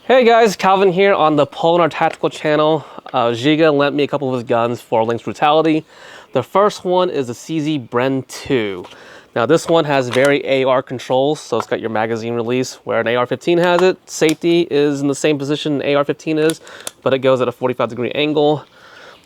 Hey guys, Calvin here on the Polenar Tactical channel. Žiga lent me a couple of his guns for Lynx Brutality. The first one is the CZ Bren 2. Now this one has very AR controls, so it's got your magazine release where an AR-15 has it. Safety is in the same position an AR-15 is, but it goes at a 45-degree angle.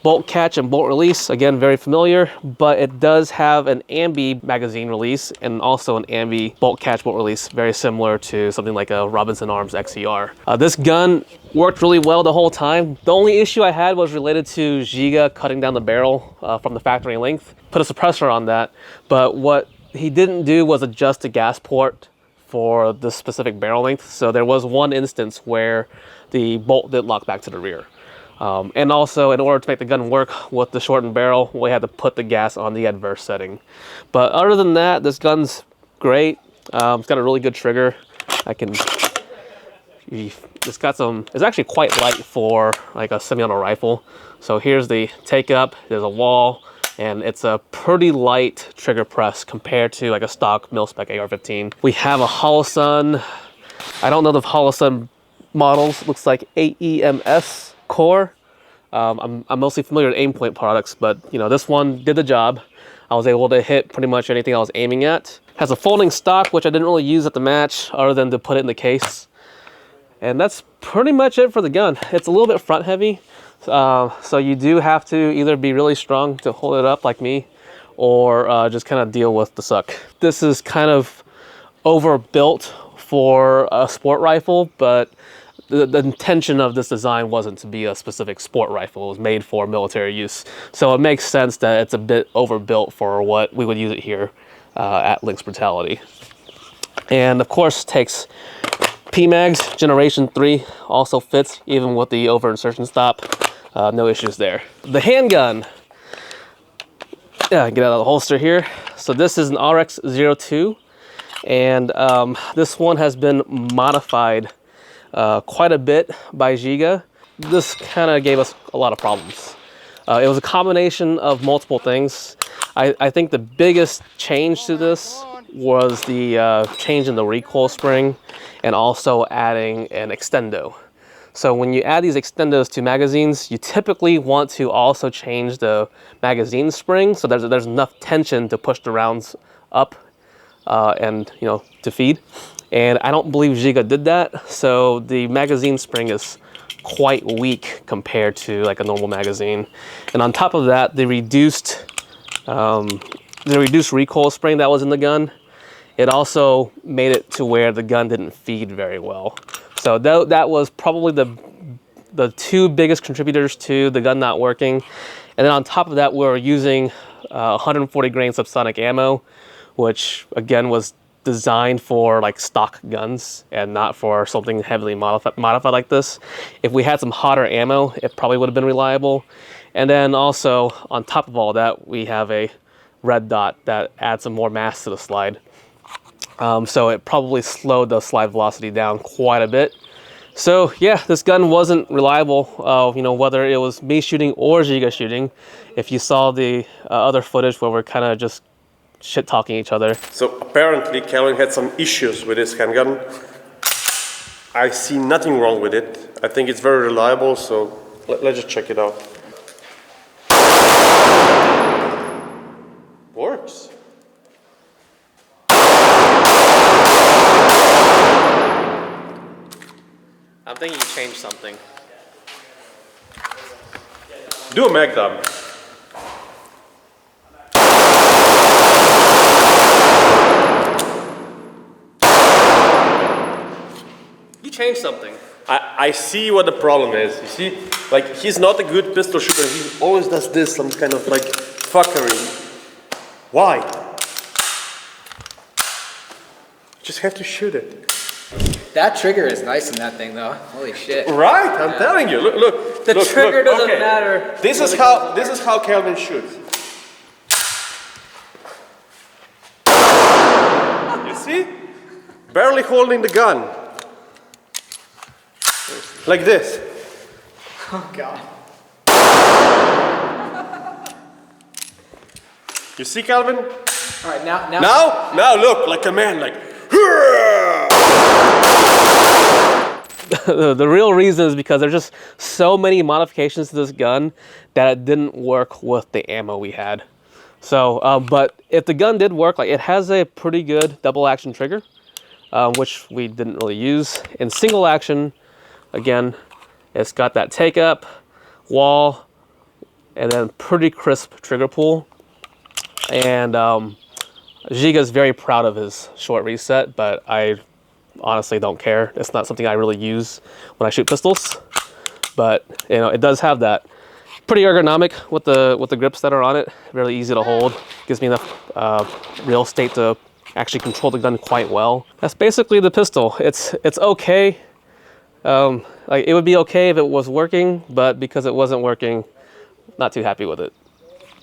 Bolt catch and bolt release, again, very familiar, but it does have an ambi magazine release and also an ambi bolt catch bolt release, very similar to something like a Robinson Arms XER. This gun worked really well the whole time. The only issue I had was related to Žiga cutting down the barrel from the factory length. Put a suppressor on that, but what he didn't do was adjust the gas port for the specific barrel length. So there was one instance where the bolt did lock back to the rear. And also, in order to make the gun work with the shortened barrel, we had to put the gas on the adverse setting. But other than that, this gun's great. It's got a really good trigger. It's actually quite light for like a semi-auto rifle. So here's the take up, there's a wall, and it's a pretty light trigger press compared to like a stock mil-spec AR-15. We have a Holosun. I don't know the Holosun models. Looks like AEMS core. I'm mostly familiar with Aimpoint products, but you know, this one did the job. I was able to hit pretty much anything I was aiming at. Has a folding stock, which I didn't really use at the match other than to put it in the case. And that's pretty much it for the gun. It's a little bit front heavy, so you do have to either be really strong to hold it up like me, or just kind of deal with the suck. This is kind of overbuilt for a sport rifle, but the intention of this design wasn't to be a specific sport rifle. It was made for military use. So it makes sense that it's a bit overbuilt for what we would use it here at Lynx Brutality. And of course takes PMags Generation 3, also fits even with the over insertion stop. No issues there. The handgun, get out of the holster here. So this is an AREX Zero 2, and this one has been modified quite a bit by Žiga. This kind of gave us a lot of problems. It was a combination of multiple things. I think the biggest change to this was the change in the recoil spring and also adding an extendo. So when you add these extendos to magazines, you typically want to also change the magazine spring so there's enough tension to push the rounds up and to feed. And I don't believe Žiga did that, so the magazine spring is quite weak compared to like a normal magazine. And on top of that, the reduced recoil spring that was in the gun, it also made it to where the gun didn't feed very well. So that was probably the two biggest contributors to the gun not working. And then on top of that, we're using 140 grain subsonic ammo, which again was designed for like stock guns and not for something heavily modified like this. If we had some hotter ammo, it probably would have been reliable. And then also on top of all that, we have a red dot that adds some more mass to the slide. So it probably slowed the slide velocity down quite a bit. So yeah, this gun wasn't reliable, whether it was me shooting or Žiga shooting. If you saw the other footage where we're kind of just shit-talking each other. So apparently Calvin had some issues with his handgun. I see nothing wrong with it. I think it's very reliable, so let's just check it out. Works. I'm thinking you changed something. Do a mag dump. Change something. I see what the problem is. You see, like he's not a good pistol shooter. He always does this, some kind of like fuckery. Why? You just have to shoot it. That trigger is nice in that thing, though. Holy shit! Right, I'm telling you. Look. The trigger doesn't matter. This is how Calvin shoots. You see? Barely holding the gun. Like this. Oh God. You see, Calvin? All right, now look like a man, like. the real reason is because there's just so many modifications to this gun that it didn't work with the ammo we had. So, but if the gun did work, like it has a pretty good double action trigger, which we didn't really use. In single action, again, it's got that take up, wall, and then pretty crisp trigger pull. And Žiga's very proud of his short reset, but I honestly don't care. It's not something I really use when I shoot pistols, but you know, it does have that. Pretty ergonomic with the grips that are on it. Really easy to hold. Gives me enough real estate to actually control the gun quite well. That's basically the pistol. It's okay. Like it would be okay if it was working, but because it wasn't working, not too happy with it.